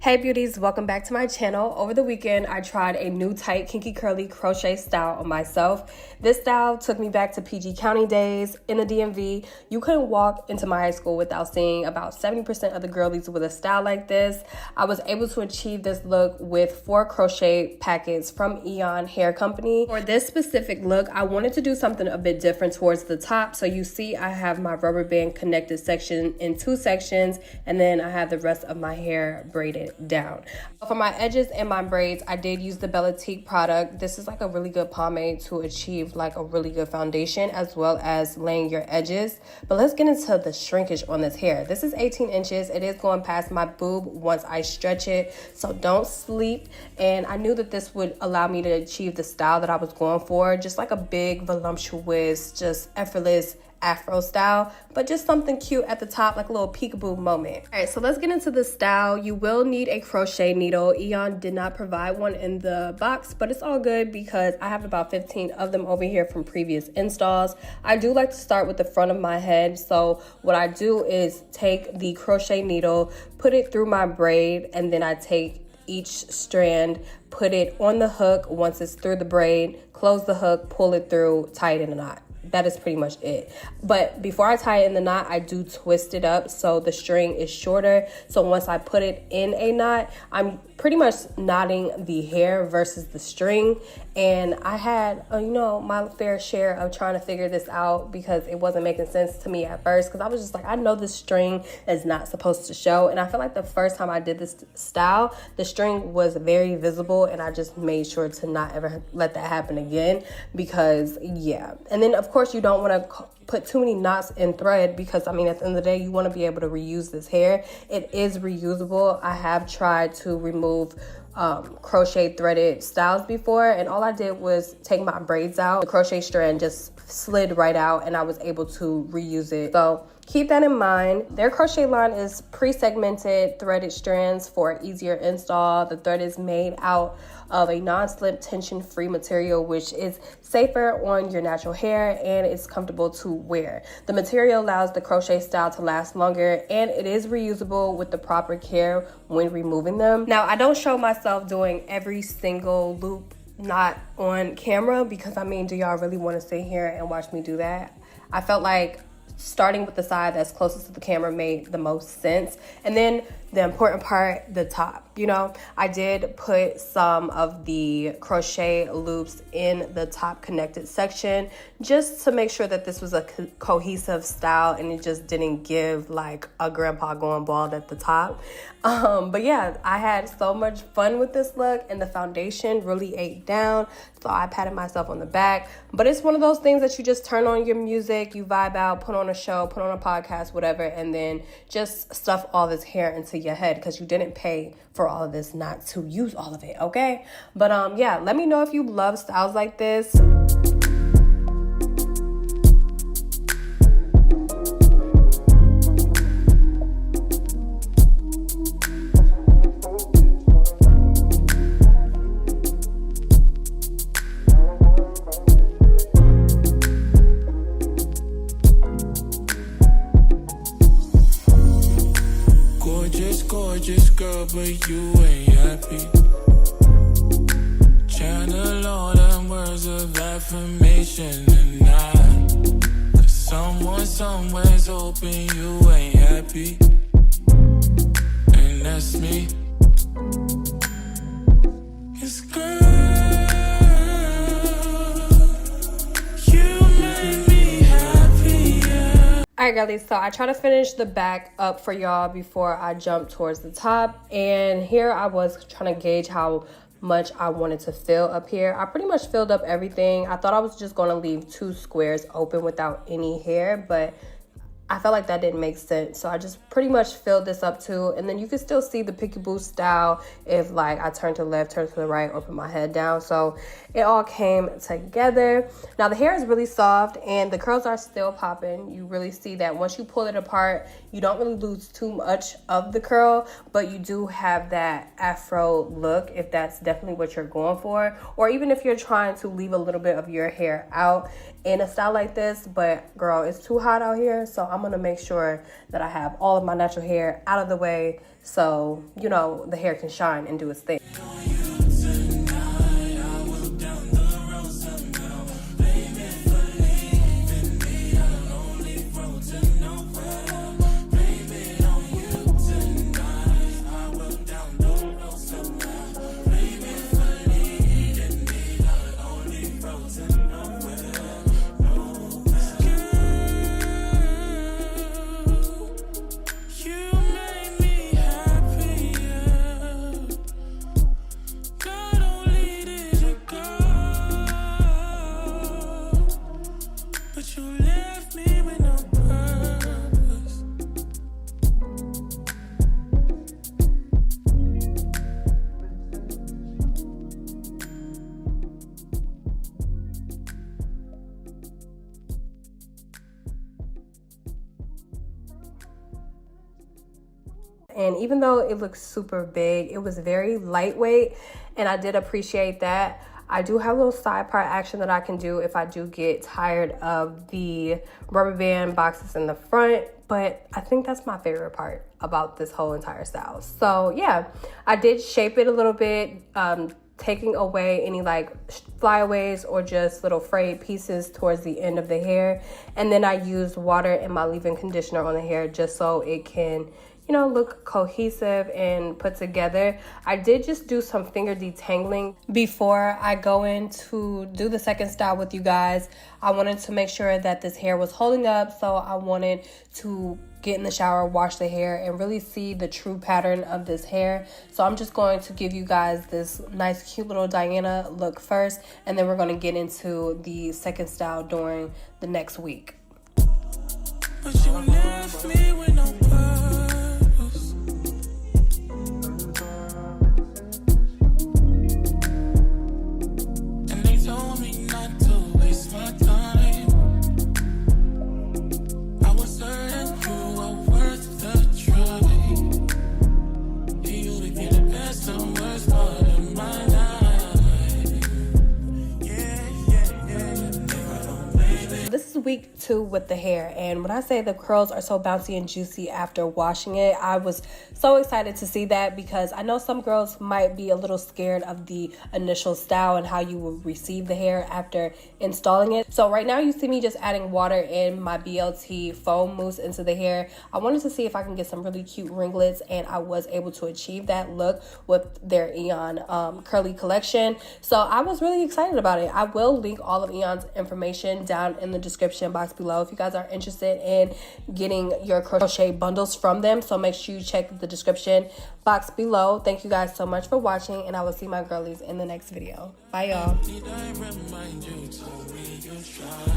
Hey beauties, welcome back to my channel. Over the weekend, I tried a new tight kinky curly crochet style on myself. This style took me back to PG County days in the DMV. You couldn't walk into my high school without seeing about 70% of the girlies with a style like this. I was able to achieve this look with 4 crochet packets from EayonHair company. For this specific look, I wanted to do something a bit different towards the top. So you see I have my rubber band connected section in 2 sections, and then I have the rest of my hair braided down. For my edges and my braids, I did use the Belletique product. This is like a really good pomade to achieve like a really good foundation as well as laying your edges. But let's get into the shrinkage on this hair. This is 18 inches. It is going past my boob once I stretch it, so don't sleep. And I knew that this would allow me to achieve the style that I was going for, just like a big, voluptuous, just effortless afro style, but just something cute at the top, like a little peekaboo moment. All right, so let's get into the style. You will need a crochet needle. Eayon did not provide one in the box, but it's all good because I have about 15 of them over here from previous installs. I do like to start with the front of my head. So what I do is take the crochet needle, put it through my braid, and then I take each strand, put it on the hook. Once it's through the braid, close the hook, pull it through, tie it in a knot. That is pretty much it. But before I tie it in the knot, I do twist it up so the string is shorter. So once I put it in a knot, I'm pretty much knotting the hair versus the string. And I had, my fair share of trying to figure this out because it wasn't making sense to me at first. Because I was just like, I know this string is not supposed to show. And I feel like the first time I did this style, the string was very visible. And I just made sure to not ever let that happen again because, yeah. And then, of course, you don't want to put too many knots in thread because, at the end of the day, you want to be able to reuse this hair. It is reusable. I have tried to remove crochet threaded styles before, and all I did was take my braids out. The crochet strand just slid right out and I was able to reuse it. So keep that in mind. Their crochet line is pre-segmented threaded strands for an easier install. The thread is made out of a non-slip tension-free material, which is safer on your natural hair and it's comfortable to wear. The material allows the crochet style to last longer and it is reusable with the proper care when removing them. Now, I don't show myself doing every single loop knot on camera because, do y'all really want to sit here and watch me do that? I felt like starting with the side that's closest to the camera made the most sense. And then the important part, the top. I did put some of the crochet loops in the top connected section just to make sure that this was a cohesive style and it just didn't give like a grandpa going bald at the top. But yeah, I had so much fun with this look and the foundation really ate down. So I patted myself on the back. But it's one of those things that you just turn on your music, you vibe out, put on a show, put on a podcast, whatever, and then just stuff all this hair into your head because you didn't pay for all of this not to use all of it, okay? But yeah, let me know if you love styles like this. Gorgeous girl, but you ain't happy. Channel all them words of affirmation and someone somewhere's hoping you ain't happy. And that's me. 'Cause girl, Alright girlies, so I try to finish the back up for y'all before I jump towards the top. And here I was trying to gauge how much I wanted to fill up here. I pretty much filled up everything. I thought I was just going to leave 2 squares open without any hair, but I felt like that didn't make sense. So I just pretty much filled this up too. And then you can still see the peekaboo style if like I turn to the left, turn to the right, or put my head down. So it all came together. Now the hair is really soft and the curls are still popping. You really see that once you pull it apart, you don't really lose too much of the curl, but you do have that afro look if that's definitely what you're going for. Or even if you're trying to leave a little bit of your hair out in a style like this. But girl, it's too hot out here, so I'm I'm gonna make sure that I have all of my natural hair out of the way so, you know, the hair can shine and do its thing. And even though it looks super big, it was very lightweight, and I did appreciate that. I do have a little side part action that I can do if I do get tired of the rubber band boxes in the front, but I think that's my favorite part about this whole entire style. So yeah, I did shape it a little bit, taking away any like flyaways or just little frayed pieces towards the end of the hair. And then I used water and my leave-in conditioner on the hair just so it can, you know, look cohesive and put together. I did just do some finger detangling before I go in to do the second style with you guys. I wanted to make sure that this hair was holding up, so I wanted to get in the shower, wash the hair, and really see the true pattern of this hair. So I'm just going to give you guys this nice cute little Diana look first, and then we're going to get into the second style during the next week. But you left me with no purpose. And they told me not to waste my time. I was certain you were worth the try. You would be the best and worst part of my life. Yeah. This is week 2 with the hair, and when I say the curls are so bouncy and juicy after washing it, I was so excited to see that, because I know some girls might be a little scared of the initial style and how you will receive the hair after installing it. So right now you see me just adding water and my BLT foam mousse into the hair. I wanted to see if I can get some really cute ringlets, and I was able to achieve that look with their EayON curly collection. So I was really excited about it. I will link all of EayON's information down in the description box below if you guys are interested in getting your crochet bundles from them. So make sure you check the description box below. Thank you guys so much for watching, and I will see my girlies in the next video. Bye, y'all. Did I remind you, told me you tried?